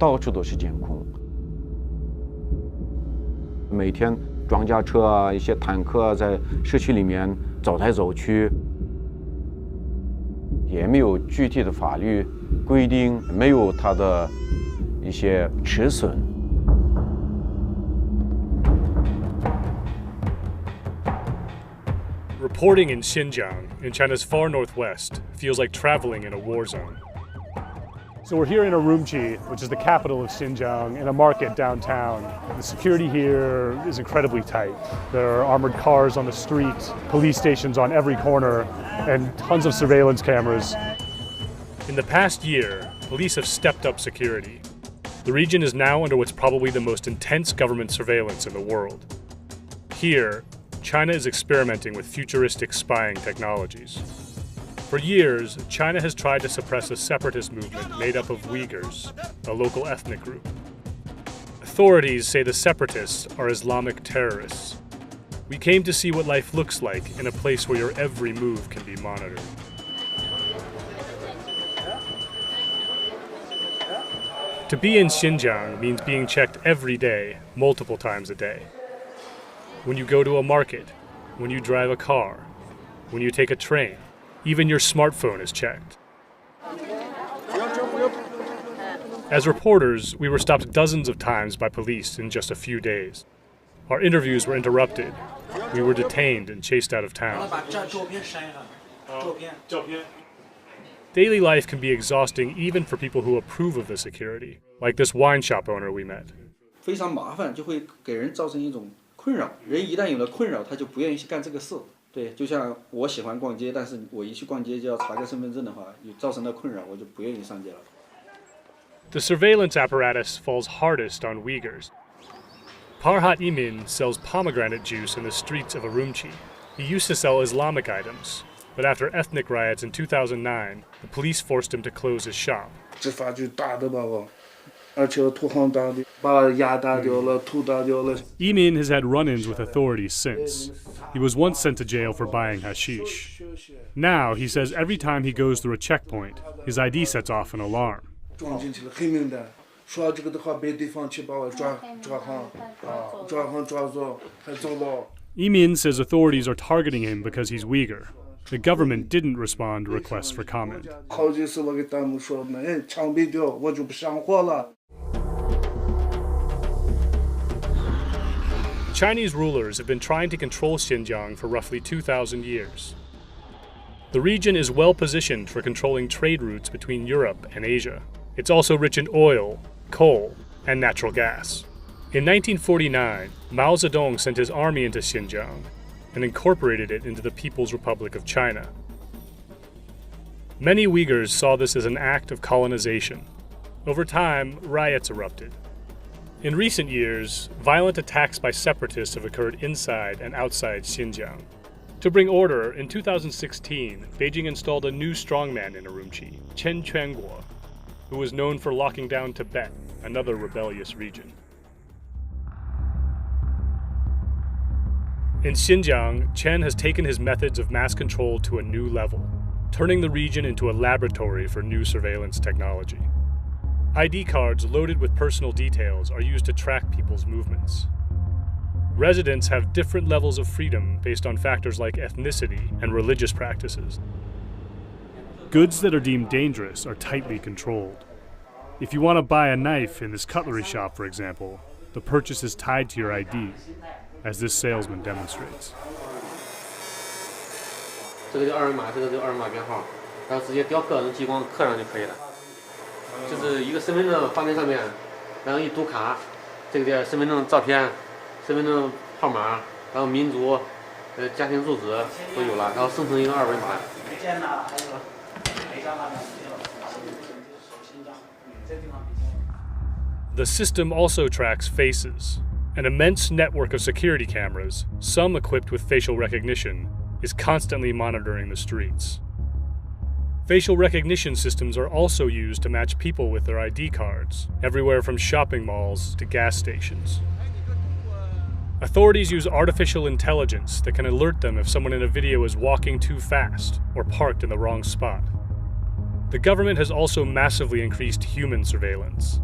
到处都是监控。每天装甲车啊，一些坦克啊，在市区里面走来走去，也没有具体的法律规定，没有它的一些尺寸。Reporting in Xinjiang, in China's far northwest, feels like traveling in a war zone. So we're here in Urumqi, which is the capital of Xinjiang, in a market downtown. The security here is incredibly tight. There are armored cars on the street, police stations on every corner, and tons of surveillance cameras. In the past year, police have stepped up security. The region is now under what's probably the most intense government surveillance in the world. Here, China is experimenting with futuristic spying technologies. For years, China has tried to suppress a separatist movement made up of Uyghurs, a local ethnic group. Authorities say the separatists are Islamic terrorists. We came to see what life looks like in a place where your every move can be monitored. To be in Xinjiang means being checked every day, multiple times a day. When you go to a market, when you drive a car, when you take a train, even your smartphone is checked. As reporters, we were stopped dozens of times by police in just a few days. Our interviews were interrupted. We were detained and chased out of town. Daily life can be exhausting even for people who approve of the security, like this wine shop owner we met. 非常麻烦，就会给人造成一种困扰。人一旦有了困扰，他就不愿意去干这个事。对，就像我喜欢逛街，但是我一去逛街就要查个身份证的话，造成了困扰，我就不愿意上街了。The surveillance apparatus falls hardest on Uyghurs. Parhat Imin sells pomegranate juice in the streets of Urumqi. He used to sell Islamic items, but after ethnic riots in 2009, the police forced him to close his shop. 执法就打的把我，而且土行打的，把牙打掉了，土打掉了。Imin has had run-ins with authorities since. He was once sent to jail for buying hashish. Now, he says every time he goes through a checkpoint, his ID sets off an alarm. 撞进去了，黑名单，说这个的话，别地方去把我抓走，还走了。Imin says authorities are targeting him because he's Uyghur. The government didn't respond to requests for comment. 好几次我给弹幕说呢，哎，枪毙掉，我就不上火了。 Chinese rulers have been trying to control Xinjiang for roughly 2,000 years. The region is well positioned for controlling trade routes between Europe and Asia. It's also rich in oil, coal, and natural gas. In 1949, Mao Zedong sent his army into Xinjiang and incorporated it into the People's Republic of China. Many Uyghurs saw this as an act of colonization. Over time, riots erupted. In recent years, violent attacks by separatists have occurred inside and outside Xinjiang. To bring order, in 2016, Beijing installed a new strongman in Urumqi, Chen Quanguo, who was known for locking down Tibet, another rebellious region. In Xinjiang, Chen has taken his methods of mass control to a new level, turning the region into a laboratory for new surveillance technology. ID cards loaded with personal details are used to track people's movements. Residents have different levels of freedom based on factors like ethnicity and religious practices. Goods that are deemed dangerous are tightly controlled. If you want to buy a knife in this cutlery shop, for example, the purchase is tied to your ID, as this salesman demonstrates. 这个就二维码，这个就二维码编号，然后直接雕刻，能激光刻上就可以了。就是一个身份证画面上面，然后一读卡，这个叫身份证照片、身份证号码，然后民族、家庭住址都有了，然后生成一个二维码。 The system also tracks faces. An immense network of security cameras, some equipped with facial recognition, is constantly monitoring the streets. Facial recognition systems are also used to match people with their ID cards, everywhere from shopping malls to gas stations. Authorities use artificial intelligence that can alert them if someone in a video is walking too fast or parked in the wrong spot. The government has also massively increased human surveillance.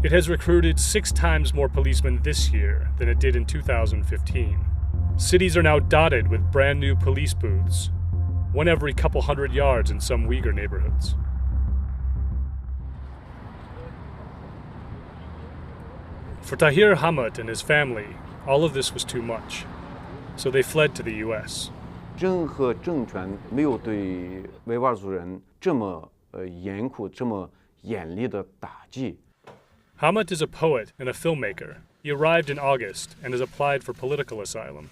It has recruited 6 times more policemen this year than it did in 2015. Cities are now dotted with brand new police booths, one every couple hundred yards in some Uyghur neighborhoods. For Tahir Hamid and his family, all of this was too much, so they fled to the US. 任何政权没有对维吾尔族人这么严酷、这么严厉的打击。Hamid is a poet and a filmmaker. He arrived in August and has applied for political asylum.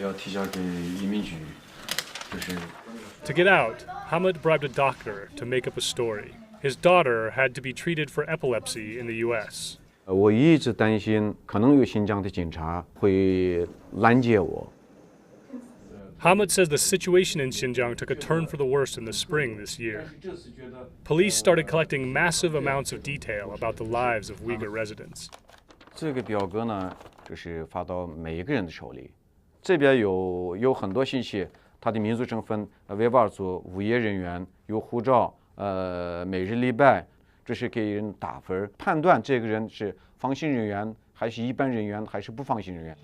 要提交给移民局，就是。To get out, Hamid bribed a doctor to make up a story. His daughter had to be treated for epilepsy in the US. 我一直担心，可能有新疆的警察会拦截我。Hamid says the situation in Xinjiang took a turn for the worse in the spring this year. Police started collecting massive amounts of detail about the lives of Uyghur residents. 这个表格呢，就是发到每一个人的手里。这边有很多信息，他的民族身份、维吾尔族、无业人员、有护照、每日礼拜，这是给人打分，判断这个人是放行人员还是一般人员还是不放行人员。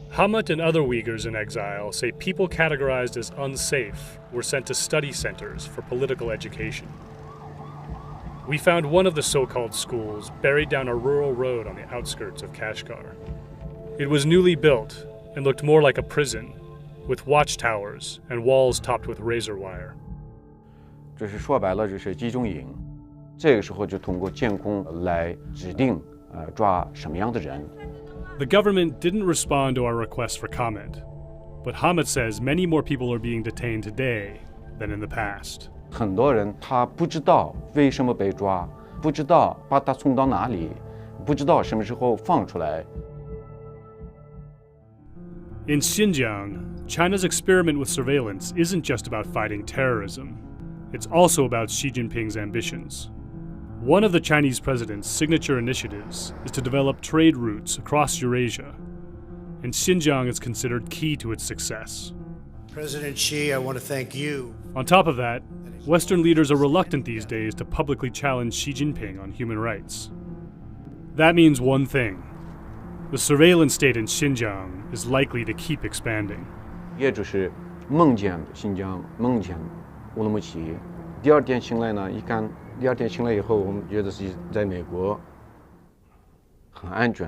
Hamid and other Uyghurs in exile say people categorized as unsafe were sent to study centers for political education. We found one of the so-called schools buried down a rural road on the outskirts of Kashgar. It was newly built and looked more like a prison, with watchtowers and walls topped with razor wire. 这是说白了，就是集中营。这个时候就通过监控来指定抓什么样的人。The government didn't respond to our request for comment, but Hamid says many more people are being detained today than in the past. 很多人他不知道为什么被抓，不知道把他送到哪里，不知道什么时候放出来。In Xinjiang, China's experiment with surveillance isn't just about fighting terrorism. It's also about Xi Jinping's ambitions. One of the Chinese president's signature initiatives is to develop trade routes across Eurasia, and Xinjiang is considered key to its success. President Xi, I want to thank you. On top of that, Western leaders are reluctant these days to publicly challenge Xi Jinping on human rights. That means one thing: the surveillance state in Xinjiang is likely to keep expanding. 也就是梦见新疆，梦见乌鲁木齐。第二天醒来呢，一看，第二天醒来以后，我们觉得是在美国，很安全。